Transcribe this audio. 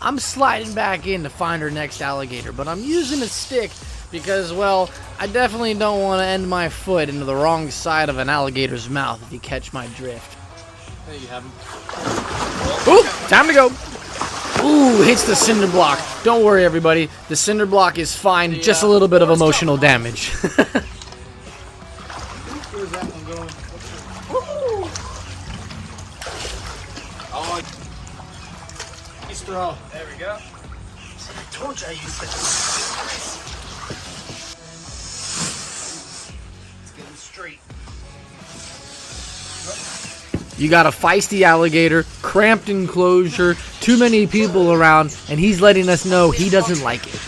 I'm sliding back in to find our next alligator, but I'm using a stick because, well, I definitely don't want to end my foot into the wrong side of an alligator's mouth, if you catch my drift. There you have him. Ooh, time to go. Ooh, hits the cinder block. Don't worry, everybody. The cinder block is fine. Just a little bit of emotional damage. Where's that one going? Woo! Oh, nice throw. There we go. See, I told you I used such a It's getting straight. You got a feisty alligator, cramped enclosure, too many people around, and he's letting us know he doesn't like it.